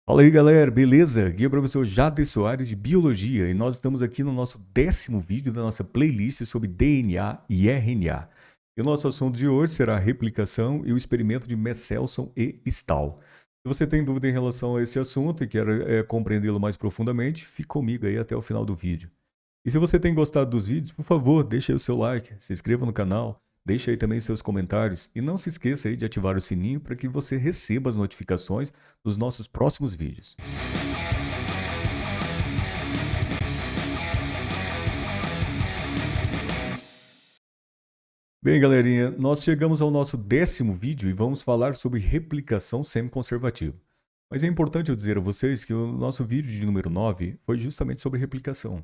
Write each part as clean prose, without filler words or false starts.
Fala aí, galera, beleza? Aqui é o professor Jader Soares de Biologia e nós estamos aqui no nosso 10º vídeo da nossa playlist sobre DNA e RNA. E o nosso assunto de hoje será a replicação e o experimento de Mendelssohn e Stahl. Se você tem dúvida em relação a esse assunto e quer compreendê-lo mais profundamente, fique comigo aí até o final do vídeo. E se você tem gostado dos vídeos, por favor, deixe aí o seu like, se inscreva no canal, deixe aí também seus comentários e não se esqueça aí de ativar o sininho para que você receba as notificações dos nossos próximos vídeos. Bem, galerinha, nós chegamos ao nosso 10º vídeo e vamos falar sobre replicação semi-conservativa. Mas é importante eu dizer a vocês que o nosso vídeo de número 9 foi justamente sobre replicação,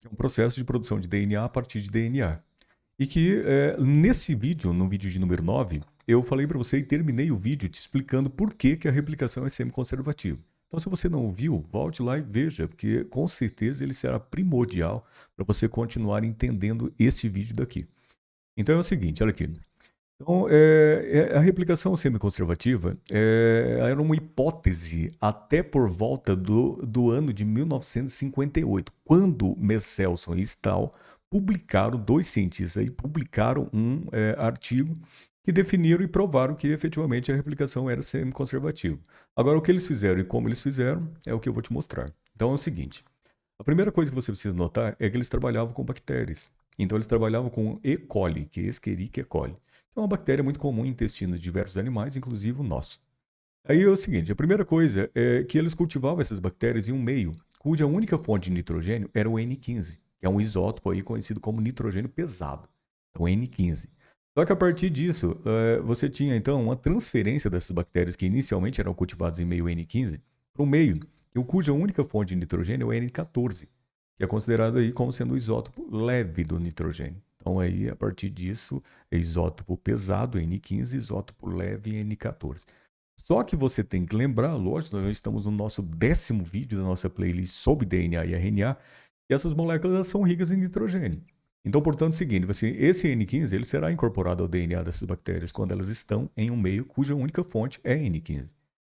que é um processo de produção de DNA a partir de DNA. E que nesse vídeo, no vídeo de número 9, eu falei para você e terminei o vídeo te explicando por que a replicação é semi-conservativa. Então, se você não ouviu, volte lá e veja, porque com certeza ele será primordial para você continuar entendendo este vídeo daqui. Então é o seguinte, olha aqui. Então, a replicação semi-conservativa era uma hipótese até por volta do ano de 1958, quando Mendelssohn e Stahl publicaram, dois cientistas aí, publicaram um artigo que definiram e provaram que efetivamente a replicação era semi-conservativa. Agora, o que eles fizeram e como eles fizeram é o que eu vou te mostrar. Então é o seguinte, a primeira coisa que você precisa notar é que eles trabalhavam com bactérias. Então eles trabalhavam com E. coli, que é Escherichia coli, que é uma bactéria muito comum em intestino de diversos animais, inclusive o nosso. Aí é o seguinte, a primeira coisa é que eles cultivavam essas bactérias em um meio cuja única fonte de nitrogênio era o N15, que é um isótopo aí conhecido como nitrogênio pesado, então N15. Só que a partir disso, você tinha então uma transferência dessas bactérias que inicialmente eram cultivadas em meio N15 para um meio cuja única fonte de nitrogênio é o N14, que é considerado aí como sendo o isótopo leve do nitrogênio. Então aí, a partir disso, é isótopo pesado, N15, isótopo leve, N14. Só que você tem que lembrar, lógico, nós estamos no nosso 10º vídeo da nossa playlist sobre DNA e RNA, e essas moléculas são ricas em nitrogênio. Então, portanto, é o seguinte, esse N15 ele será incorporado ao DNA dessas bactérias quando elas estão em um meio cuja única fonte é N15.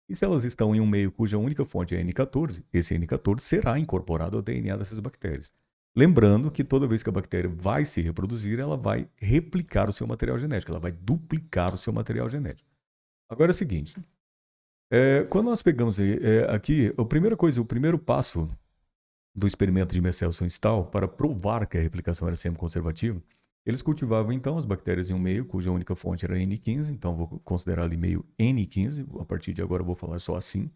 E se elas estão em um meio cuja única fonte é N14, esse N14 será incorporado ao DNA dessas bactérias. Lembrando que toda vez que a bactéria vai se reproduzir, ela vai replicar o seu material genético, ela vai duplicar o seu material genético. Agora é o seguinte, quando nós pegamos aqui, a primeira coisa, o primeiro passo do experimento de Mendelssohn e Stahl para provar que a replicação era sempre conservativa, eles cultivavam então as bactérias em um meio cuja única fonte era N15, então vou considerar ali meio N15, a partir de agora eu vou falar só assim.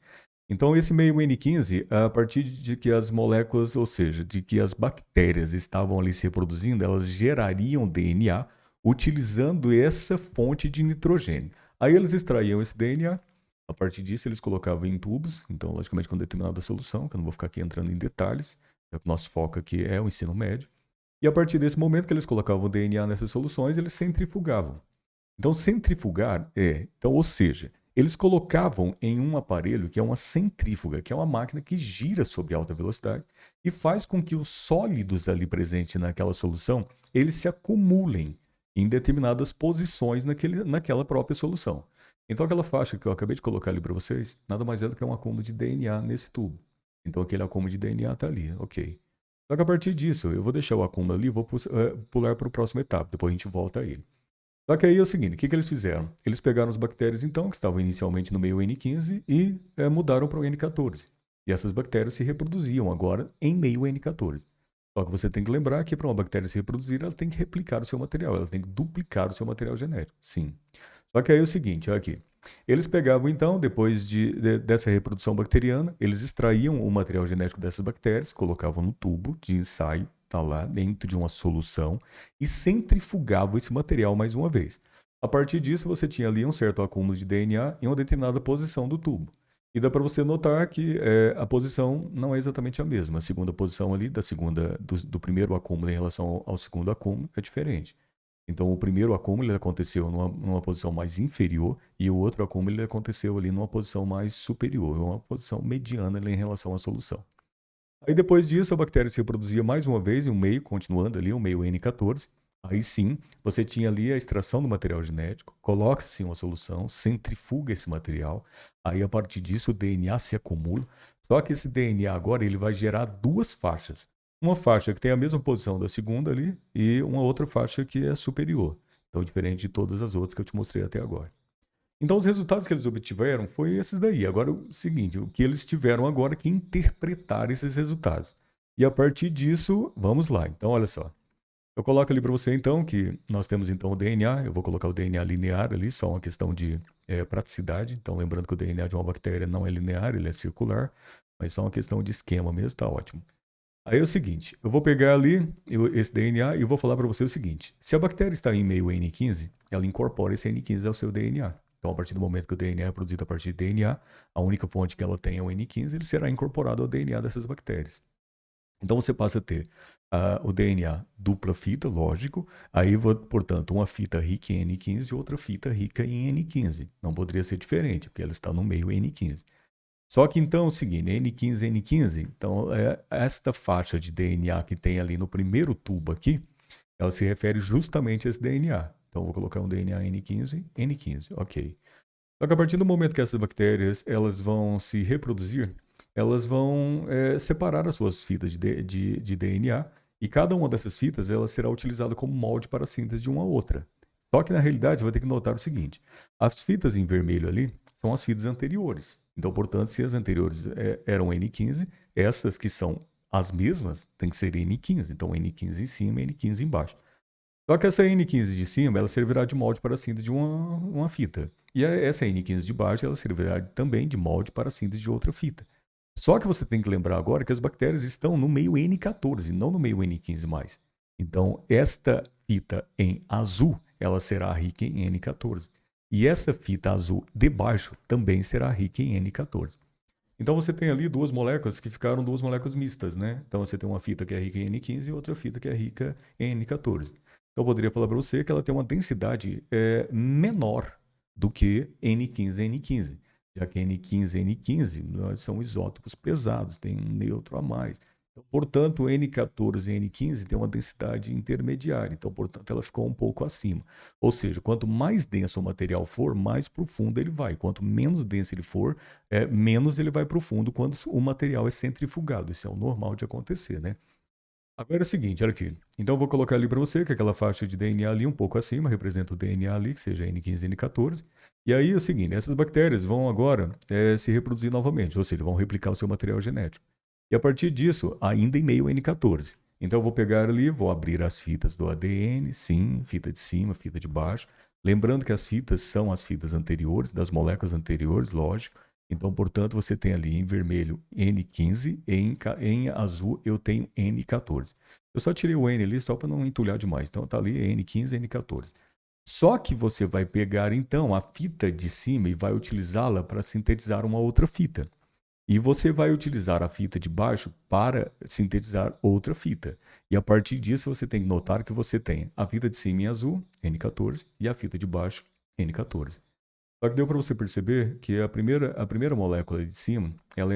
Então esse meio N15, a partir de que as moléculas, ou seja, de que as bactérias estavam ali se reproduzindo, elas gerariam DNA utilizando essa fonte de nitrogênio. Aí eles extraíam esse DNA, a partir disso eles colocavam em tubos, então logicamente com determinada solução, que eu não vou ficar aqui entrando em detalhes, já que o nosso foco aqui é o ensino médio. E a partir desse momento que eles colocavam o DNA nessas soluções, eles centrifugavam. Então, centrifugar então, ou seja, eles colocavam em um aparelho que é uma centrífuga, que é uma máquina que gira sobre alta velocidade e faz com que os sólidos ali presentes naquela solução, eles se acumulem em determinadas posições naquela própria solução. Então, aquela faixa que eu acabei de colocar ali para vocês, nada mais é do que um acúmulo de DNA nesse tubo. Então, aquele acúmulo de DNA está ali, ok. Só que a partir disso, eu vou deixar o acúmulo ali e vou pular para a próxima etapa, depois a gente volta a ele. Só que aí é o seguinte, o que eles fizeram? Eles pegaram as bactérias, então, que estavam inicialmente no meio N15 e mudaram para o N14. E essas bactérias se reproduziam agora em meio N14. Só que você tem que lembrar que para uma bactéria se reproduzir, ela tem que replicar o seu material, ela tem que duplicar o seu material genético, sim. Só que aí é o seguinte, olha aqui. Eles pegavam, então, depois dessa reprodução bacteriana, eles extraíam o material genético dessas bactérias, colocavam no tubo de ensaio, tá lá dentro de uma solução, e centrifugavam esse material mais uma vez. A partir disso, você tinha ali um certo acúmulo de DNA em uma determinada posição do tubo. E dá para você notar que a posição não é exatamente a mesma. A segunda posição ali, do primeiro acúmulo em relação ao segundo acúmulo, é diferente. Então, o primeiro acúmulo ele aconteceu numa posição mais inferior e o outro acúmulo ele aconteceu ali numa posição mais superior, uma posição mediana ali em relação à solução. Aí, depois disso, a bactéria se reproduzia mais uma vez em um meio, continuando ali, o meio N14. Aí sim, você tinha ali a extração do material genético, coloca-se uma solução, centrifuga esse material, aí a partir disso o DNA se acumula, só que esse DNA agora ele vai gerar duas faixas. Uma faixa que tem a mesma posição da segunda ali e uma outra faixa que é superior. Então, diferente de todas as outras que eu te mostrei até agora. Então, os resultados que eles obtiveram foi esses daí. Agora, o seguinte, o que eles tiveram agora é que interpretar esses resultados. E a partir disso, vamos lá. Então, olha só. Eu coloco ali para você, então, que nós temos, então, o DNA. Eu vou colocar o DNA linear ali, só uma questão de praticidade. Então, lembrando que o DNA de uma bactéria não é linear, ele é circular. Mas só uma questão de esquema mesmo, tá ótimo. Aí é o seguinte, eu vou pegar ali esse DNA e vou falar para você o seguinte. Se a bactéria está em meio N15, ela incorpora esse N15 ao seu DNA. Então, a partir do momento que o DNA é produzido a partir de DNA, a única fonte que ela tem é o N15, ele será incorporado ao DNA dessas bactérias. Então, você passa a ter o DNA dupla fita, lógico. Aí, portanto, uma fita rica em N15 e outra fita rica em N15. Não poderia ser diferente, porque ela está no meio N15. Só que então é o seguinte, N15, N15, então esta faixa de DNA que tem ali no primeiro tubo aqui, ela se refere justamente a esse DNA. Então eu vou colocar um DNA N15, N15, ok. Só que a partir do momento que essas bactérias elas vão se reproduzir, elas vão separar as suas fitas de DNA e cada uma dessas fitas ela será utilizada como molde para a síntese de uma outra. Só que na realidade você vai ter que notar o seguinte: as fitas em vermelho ali são as fitas anteriores. Então, portanto, se as anteriores eram N15, essas que são as mesmas têm que ser N15. Então, N15 em cima e N15 embaixo. Só que essa N15 de cima, ela servirá de molde para a síntese de uma fita. E essa N15 de baixo, ela servirá também de molde para a síntese de outra fita. Só que você tem que lembrar agora que as bactérias estão no meio N14, não no meio N15 mais. Então, esta fita em azul, ela será rica em N14. E essa fita azul de baixo também será rica em N14. Então você tem ali duas moléculas que ficaram duas moléculas mistas, né? Então você tem uma fita que é rica em N15 e outra fita que é rica em N14. Então eu poderia falar para você que ela tem uma densidade menor do que N15 e N15, já que N15 e N15 são isótopos pesados, tem um neutro a mais. Então, portanto, N14 e N15 tem uma densidade intermediária, então, portanto, ela ficou um pouco acima. Ou seja, quanto mais denso o material for, mais profundo ele vai. Quanto menos denso ele for, menos ele vai profundo quando o material é centrifugado. Isso é o normal de acontecer, né? Agora é o seguinte, olha aqui. Então eu vou colocar ali para você que aquela faixa de DNA ali um pouco acima representa o DNA ali, que seja N15 e N14. E aí é o seguinte, essas bactérias vão agora se reproduzir novamente, ou seja, vão replicar o seu material genético. E a partir disso, ainda em meio N14. Então eu vou pegar ali, vou abrir as fitas do ADN, sim, fita de cima, fita de baixo. Lembrando que as fitas são as fitas anteriores, das moléculas anteriores, lógico. Então, portanto, você tem ali em vermelho N15 e em azul eu tenho N14. Eu só tirei o N ali só para não entulhar demais. Então, tá ali N15 e N14. Só que você vai pegar então a fita de cima e vai utilizá-la para sintetizar uma outra fita. E você vai utilizar a fita de baixo para sintetizar outra fita. E a partir disso você tem que notar que você tem a fita de cima em azul, N14, e a fita de baixo, N14. Só que deu para você perceber que a primeira molécula de cima, ela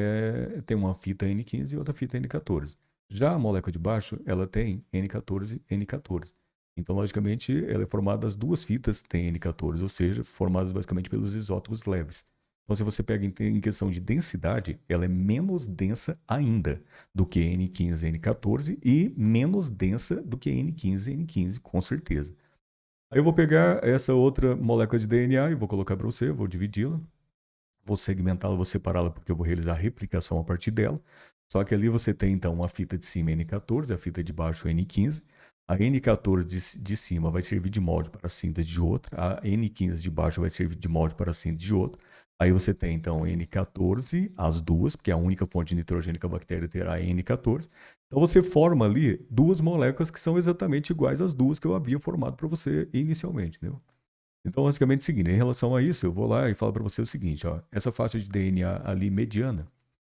tem uma fita N15 e outra fita N14. Já a molécula de baixo, ela tem N14 e N14. Então, logicamente, ela é formada das duas fitas tem N14, ou seja, formadas basicamente pelos isótopos leves. Então, se você pega em questão de densidade, ela é menos densa ainda do que N15 e N14 e menos densa do que N15 e N15, com certeza. Aí eu vou pegar essa outra molécula de DNA e vou colocar para você, vou dividi-la, vou segmentá-la, vou separá-la porque eu vou realizar a replicação a partir dela. Só que ali você tem então uma fita de cima N14, a fita de baixo N15. A N14 de cima vai servir de molde para a síntese de outra, a N15 de baixo vai servir de molde para a síntese de outra. Aí você tem então N14, as duas, porque a única fonte de nitrogênio que a bactéria terá é N14. Então você forma ali duas moléculas que são exatamente iguais às duas que eu havia formado para você inicialmente, entendeu? Então, basicamente é o seguinte, em relação a isso, eu vou lá e falo para você o seguinte, ó, essa faixa de DNA ali mediana,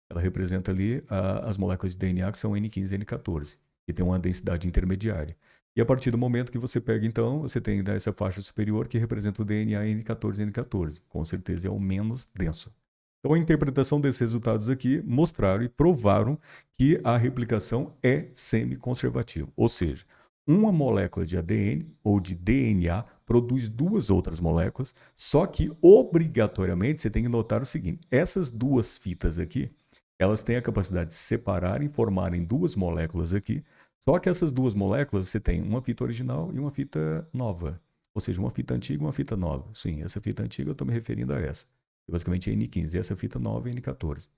ela representa ali as moléculas de DNA que são N15 e N14, que tem uma densidade intermediária. E a partir do momento que você pega, então, você tem essa faixa superior que representa o DNA N14 e N14. Com certeza é o menos denso. Então, a interpretação desses resultados aqui mostraram e provaram que a replicação é semi-conservativa. Ou seja, uma molécula de ADN ou de DNA produz duas outras moléculas, só que obrigatoriamente você tem que notar o seguinte: essas duas fitas aqui, elas têm a capacidade de se separar e formarem duas moléculas aqui, só que essas duas moléculas você tem uma fita original e uma fita nova, ou seja, uma fita antiga e uma fita nova. Sim, essa fita antiga eu estou me referindo a essa, que basicamente é N15, e essa fita nova é N14.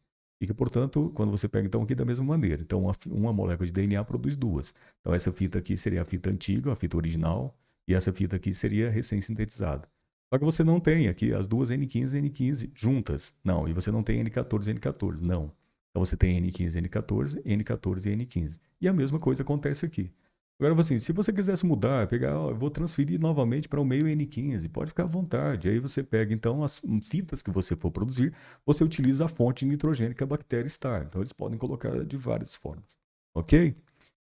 E que, portanto, quando você pega então aqui da mesma maneira, então uma molécula de DNA produz duas. Então essa fita aqui seria a fita antiga, a fita original, e essa fita aqui seria recém-sintetizada. Só que você não tem aqui as duas N15 e N15 juntas. Não, e você não tem N14 e N14, não. Então você tem N15 e N14, N14 e N15. E a mesma coisa acontece aqui. Agora, assim, se você quisesse mudar, pegar, ó, eu vou transferir novamente para o meio N15, pode ficar à vontade. Aí você pega, então, as fitas que você for produzir, você utiliza a fonte de nitrogênio que a bactéria está. Então, eles podem colocar de várias formas. Ok?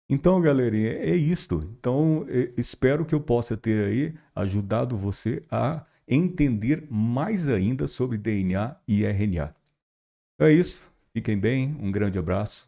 Então, galerinha, é isto. Então, espero que eu possa ter aí ajudado você a entender mais ainda sobre DNA e RNA. É isso. Fiquem bem. Um grande abraço.